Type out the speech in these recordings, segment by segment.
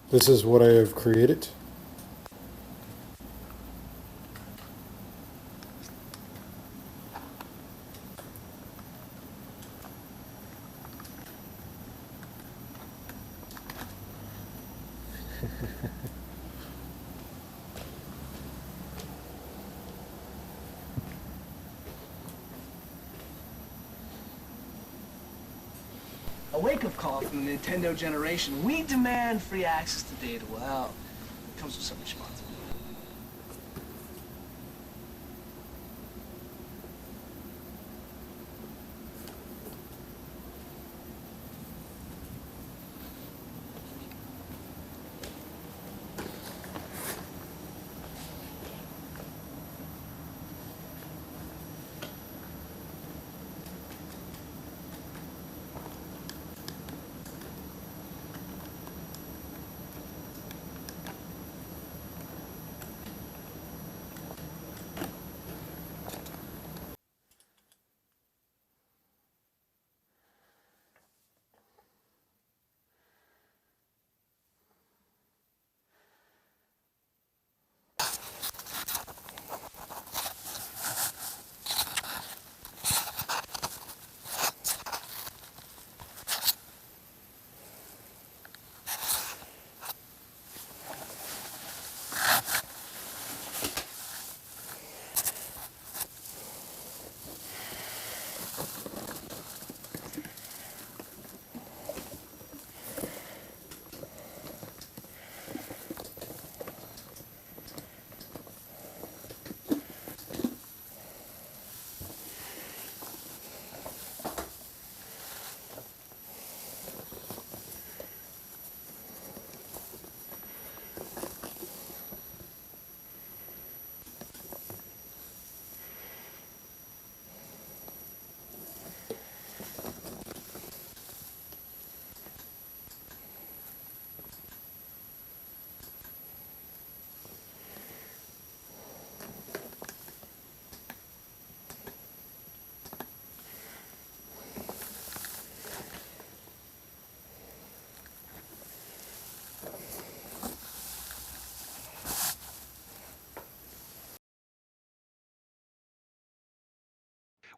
This is what I have created. A wake-up call from the Nintendo generation. We demand free access to data. Well, it comes with some responsibility.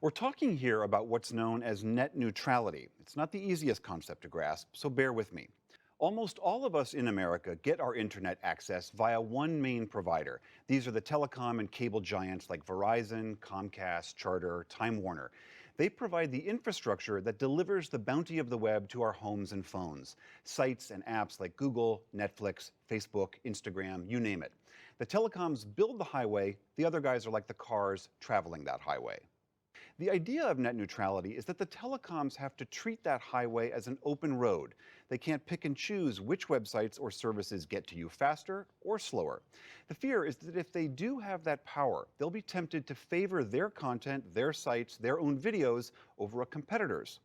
We're talking here about what's known as net neutrality. It's not the easiest concept to grasp, so bear with me. Almost all of us in America get our internet access via one main provider. These are the telecom and cable giants like Verizon, Comcast, Charter, Time Warner. They provide the infrastructure that delivers the bounty of the web to our homes and phones. Sites and apps like Google, Netflix, Facebook, Instagram, you name it. The telecoms build the highway, the other guys are like the cars traveling that highway. The idea of net neutrality is that the telecoms have to treat that highway as an open road. They can't pick and choose which websites or services get to you faster or slower. The fear is that if they do have that power, they'll be tempted to favor their content, their sites, their own videos over a competitor's.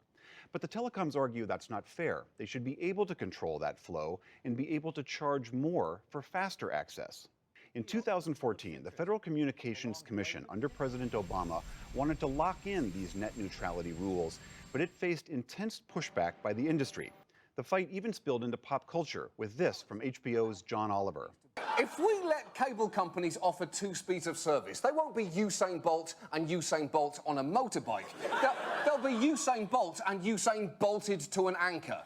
But the telecoms argue that's not fair. They should be able to control that flow and be able to charge more for faster access. In 2014, the Federal Communications Commission under President Obama wanted to lock in these net neutrality rules, but it faced intense pushback by the industry. The fight even spilled into pop culture with this from HBO's John Oliver. If we let cable companies offer two speeds of service, they won't be Usain Bolt and Usain Bolt on a motorbike. They'll be Usain Bolt and Usain bolted to an anchor.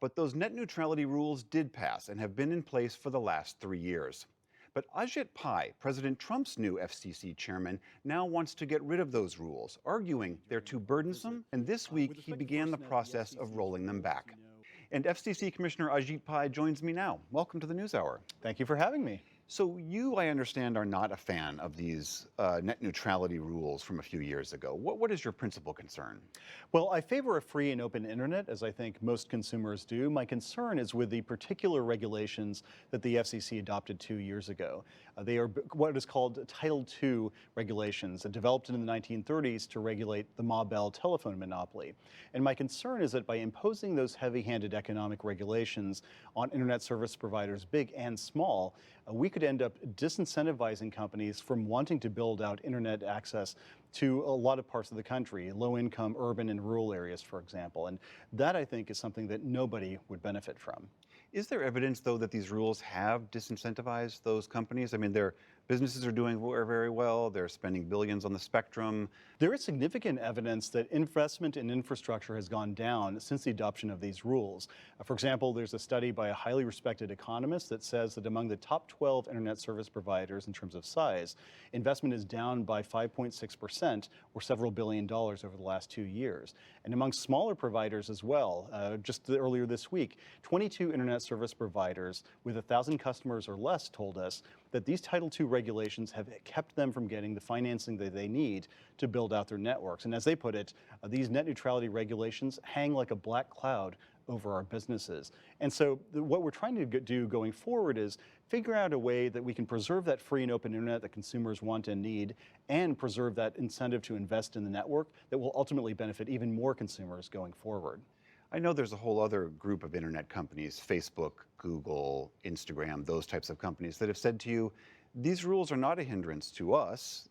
But those net neutrality rules did pass and have been in place for the last 3 years. But Ajit Pai, President Trump's new FCC chairman, now wants to get rid of those rules, arguing they're too burdensome, and this week he began the process of rolling them back. And FCC Commissioner Ajit Pai joins me now. Welcome to the NewsHour. Thank you for having me. So you, I understand, are not a fan of these net neutrality rules from a few years ago. What is your principal concern? Well, I favor a free and open internet, as I think most consumers do. My concern is with the particular regulations that the FCC adopted 2 years ago. They are what is called Title II regulations, developed in the 1930s to regulate the Ma Bell telephone monopoly. And my concern is that by imposing those heavy-handed economic regulations on internet service providers, big and small, we could end up disincentivizing companies from wanting to build out internet access to a lot of parts of the country, low-income, urban, and rural areas, for example. And that, I think, is something that nobody would benefit from. Is there evidence, though, that these rules have disincentivized those companies? I mean, their businesses are doing very well. They're spending billions on the spectrum. There is significant evidence that investment in infrastructure has gone down since the adoption of these rules. For example, there's a study by a highly respected economist that says that among the top 12 internet service providers in terms of size, investment is down by 5.6%, or several $billion over the last 2 years. And among smaller providers as well, just earlier this week, 22 internet service providers with 1,000 customers or less told us that these Title II regulations have kept them from getting the financing that they need to build out their networks. And as they put it, these net neutrality regulations hang like a black cloud over our businesses. And so what we're trying to do going forward is figure out a way that we can preserve that free and open internet that consumers want and need, and preserve that incentive to invest in the network that will ultimately benefit even more consumers going forward. I know there's a whole other group of internet companies, Facebook, Google, Instagram, those types of companies that have said to you, these rules are not a hindrance to us.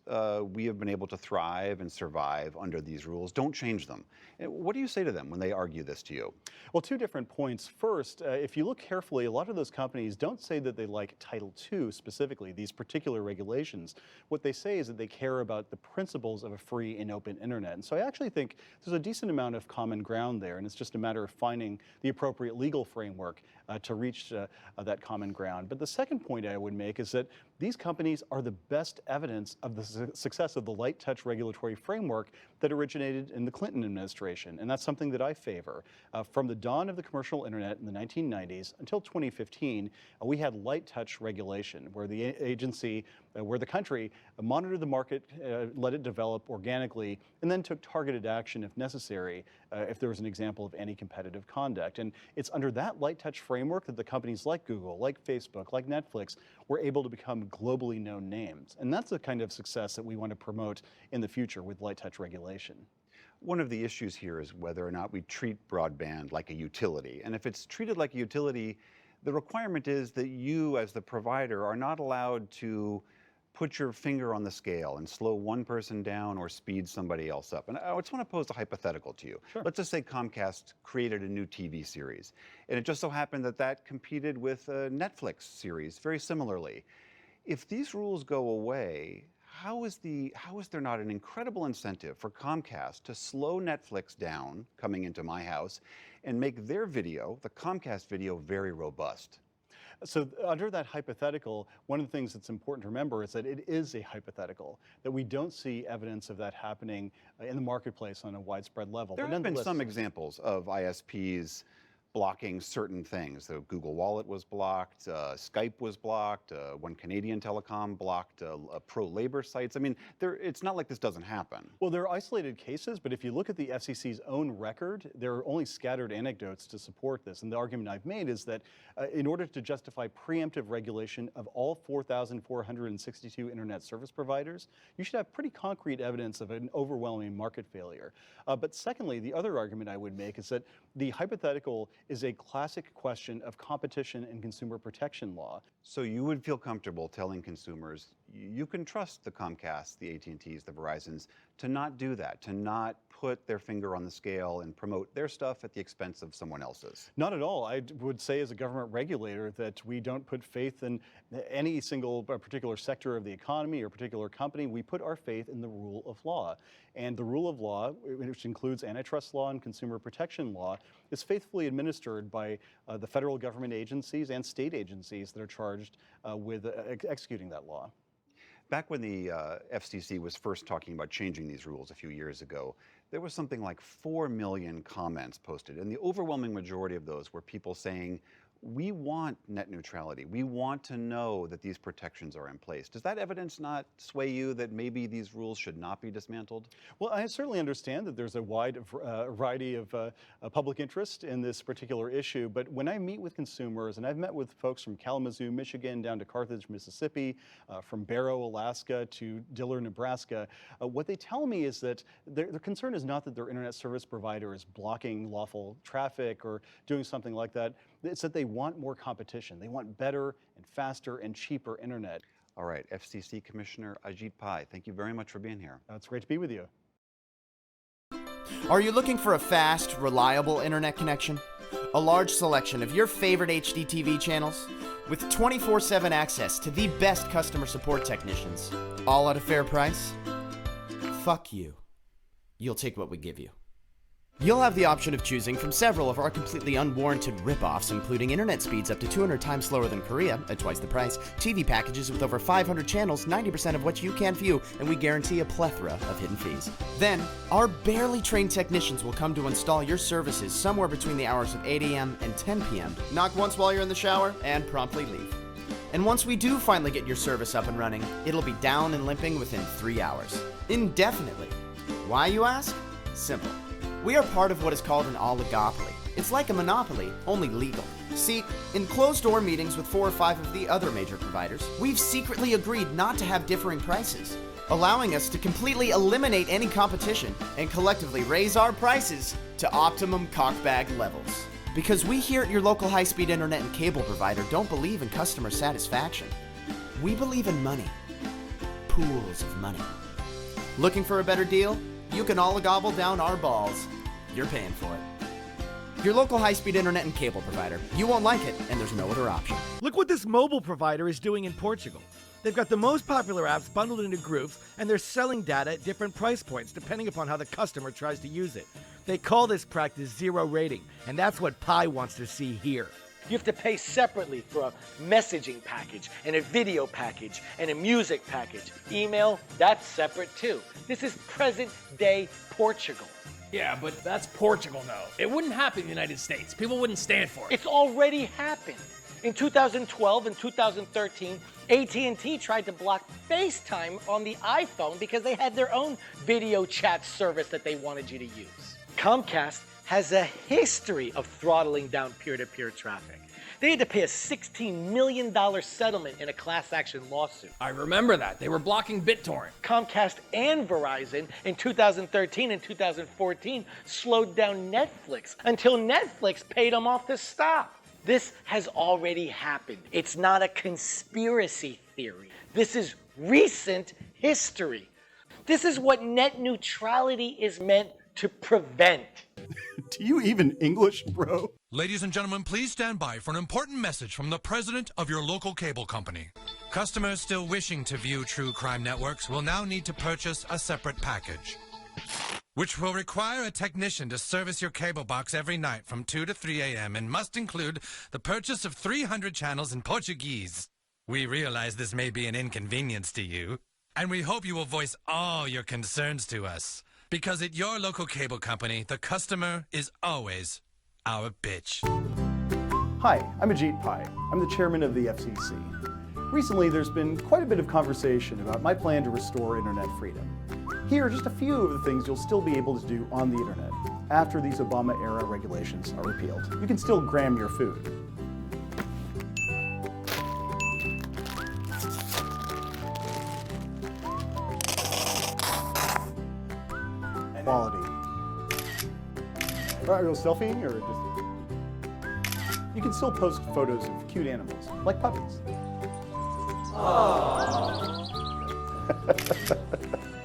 We have been able to thrive and survive under these rules. Don't change them. What do you say to them when they argue this to you? Well, two different points. First, if you look carefully, a lot of those companies don't say that they like Title II specifically, these particular regulations. What they say is that they care about the principles of a free and open internet. And so I actually think there's a decent amount of common ground there, and it's just a matter of finding the appropriate legal framework to reach that common ground. But the second point I would make is that these companies are the best evidence of the success of the light touch regulatory framework that originated in the Clinton administration, and that's something that I favor. From the dawn of the commercial internet in the 1990s until 2015, we had light touch regulation, where the agency, where the country monitored the market, let it develop organically, and then took targeted action if necessary, if there was an example of anti-competitive conduct. And it's under that light touch framework that the companies like Google, like Facebook, like Netflix were able to become globally known names. And that's the kind of success that we want to promote in the future with light touch regulation. One of the issues here is whether or not we treat broadband like a utility. And if it's treated like a utility, the requirement is that you, as the provider, are not allowed to put your finger on the scale and slow one person down or speed somebody else up. And I just want to pose a hypothetical to you. Sure. Let's just say Comcast created a new TV series, and it just so happened that that competed with a Netflix series very similarly. If these rules go away, how is there not an incredible incentive for Comcast to slow Netflix down coming into my house and make their video, the Comcast video, very robust? So under that hypothetical, one of the things that's important to remember is that it is a hypothetical, that we don't see evidence of that happening in the marketplace on a widespread level. There But have been nonetheless, some examples of ISPs blocking certain things. The Google Wallet was blocked, Skype was blocked, one Canadian telecom blocked pro-labor sites. I mean, it's not like this doesn't happen. well, there are isolated cases, but if you look at the FCC's own record, there are only scattered anecdotes to support this. And the argument I've made is that in order to justify preemptive regulation of all 4,462 internet service providers, you should have pretty concrete evidence of an overwhelming market failure. But secondly, the other argument I would make is that the hypothetical is a classic question of competition and consumer protection law. So you would feel comfortable telling consumers, you can trust the Comcasts, the AT&Ts, the Verizons, to not do that, to not put their finger on the scale and promote their stuff at the expense of someone else's? Not at all. I would say as a government regulator that we don't put faith in any single particular sector of the economy or particular company. We put our faith in the rule of law. And the rule of law, which includes antitrust law and consumer protection law, is faithfully administered by the federal government agencies and state agencies that are charged with executing that law. Back when the FCC was first talking about changing these rules a few years ago, there was something like 4 million comments posted, and the overwhelming majority of those were people saying, we want net neutrality. We want to know that these protections are in place. Does that evidence not sway you that maybe these rules should not be dismantled? Well, I certainly understand that there's a wide variety of public interest in this particular issue, but when I meet with consumers, and I've met with folks from Kalamazoo, Michigan, down to Carthage, Mississippi, from Barrow, Alaska, to Diller, Nebraska, what they tell me is that their concern is not that their internet service provider is blocking lawful traffic or doing something like that. It's that they want more competition. They want better and faster and cheaper internet. All right, FCC Commissioner Ajit Pai, thank you very much for being here. It's great to be with you. Are you looking for a fast, reliable internet connection? a large selection of your favorite HD TV channels with 24/7 access to the best customer support technicians, all at a fair price? Fuck you. You'll take what we give you. You'll have the option of choosing from several of our completely unwarranted rip-offs, including internet speeds up to 200 times slower than Korea at twice the price, TV packages with over 500 channels, 90% of which you can't view, and we guarantee a plethora of hidden fees. Then, our barely trained technicians will come to install your services somewhere between the hours of 8 a.m. and 10 p.m. Knock once while you're in the shower, and promptly leave. And once we do finally get your service up and running, it'll be down and limping within 3 hours. Indefinitely. Why, you ask? Simple. We are part of what is called an oligopoly. It's like a monopoly, only legal. See, in closed-door meetings with 4 or 5 of the other major providers, we've secretly agreed not to have differing prices, allowing us to completely eliminate any competition and collectively raise our prices to optimum cockbag levels. Because we here at your local high-speed internet and cable provider don't believe in customer satisfaction. We believe in money. Pools of money. Looking for a better deal? You can oligobble down our balls. You're paying for it. Your local high-speed internet and cable provider. You won't like it, and there's no other option. Look what this mobile provider is doing in Portugal. They've got the most popular apps bundled into groups, and they're selling data at different price points depending upon how the customer tries to use it. They call this practice zero rating, and that's what Pi wants to see here. You have to pay separately for a messaging package and a video package and a music package. Email, that's separate too. This is present-day Portugal. Yeah, but that's Portugal now. It wouldn't happen in the United States. People wouldn't stand for it. It's already happened. In 2012 and 2013, AT&T tried to block FaceTime on the iPhone because they had their own video chat service that they wanted you to use. Comcast has a history of throttling down peer-to-peer traffic. They had to pay a $16 million settlement in a class action lawsuit. I remember that. They were blocking BitTorrent. Comcast and Verizon in 2013 and 2014 slowed down Netflix until Netflix paid them off to stop. This has already happened. It's not a conspiracy theory. This is recent history. This is what net neutrality is meant to prevent. Do you even English, bro? Ladies and gentlemen, please stand by for an important message from the president of your local cable company. Customers still wishing to view true crime networks will now need to purchase a separate package, which will require a technician to service your cable box every night from 2 to 3 a.m. and must include the purchase of 300 channels in Portuguese. We realize this may be an inconvenience to you, and we hope you will voice all your concerns to us. Because at your local cable company, the customer is always our bitch. Hi, I'm Ajit Pai. I'm the chairman of the FCC. Recently, there's been quite a bit of conversation about my plan to restore internet freedom. Here are just a few of the things you'll still be able to do on the internet after these Obama-era regulations are repealed. You can still gram your food. Quality. Are you selfieing or just... You can still post photos of cute animals, like puppies.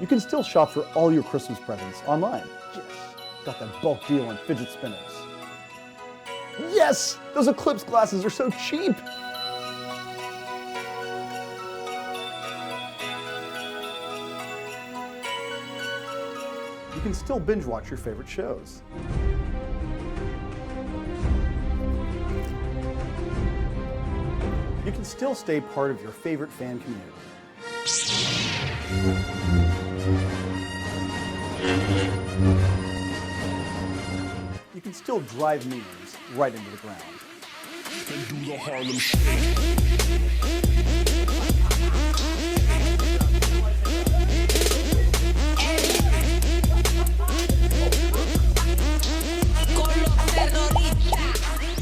You can still shop for all your Christmas presents online. Yes, got that bulk deal on fidget spinners. Yes, those Eclipse glasses are so cheap. You can still binge watch your favorite shows. You can still stay part of your favorite fan community. You can still drive memes right into the ground. And do the Harlem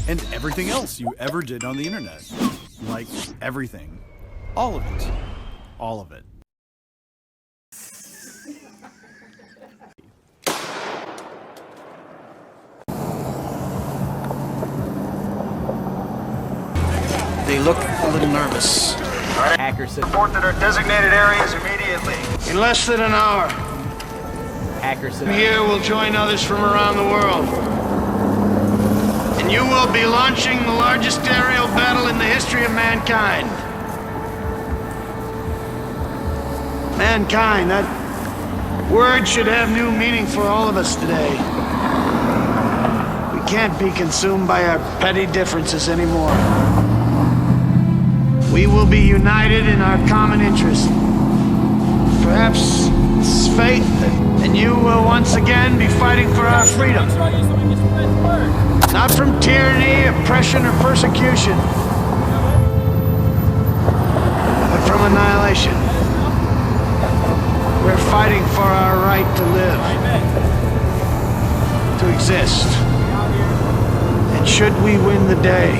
and everything else you ever did on the internet. Like everything. All of it. All of it. They look a little nervous. Hackers report that our designated areas immediately. In less than an hour. Hackers here will join others from around the world. And You will be launching the largest aerial battle in the history of mankind. Mankind, that word should have new meaning for all of us today. We can't be consumed by our petty differences anymore. We will be united in our common interest. Perhaps it's fate and you will once again be fighting for our freedom. Not from tyranny, oppression, or persecution, but from annihilation. We're fighting for our right to live, to exist. And should we win the day,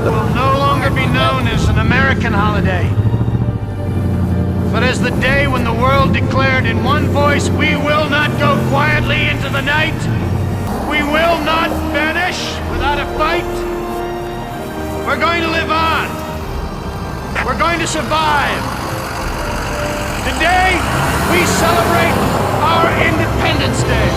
it will no longer be known as an American holiday, but as the day when the world declared in one voice, we will not go quietly into the night. We will not vanish without a fight. We're going to live on. We're going to survive. Today, we celebrate our Independence Day.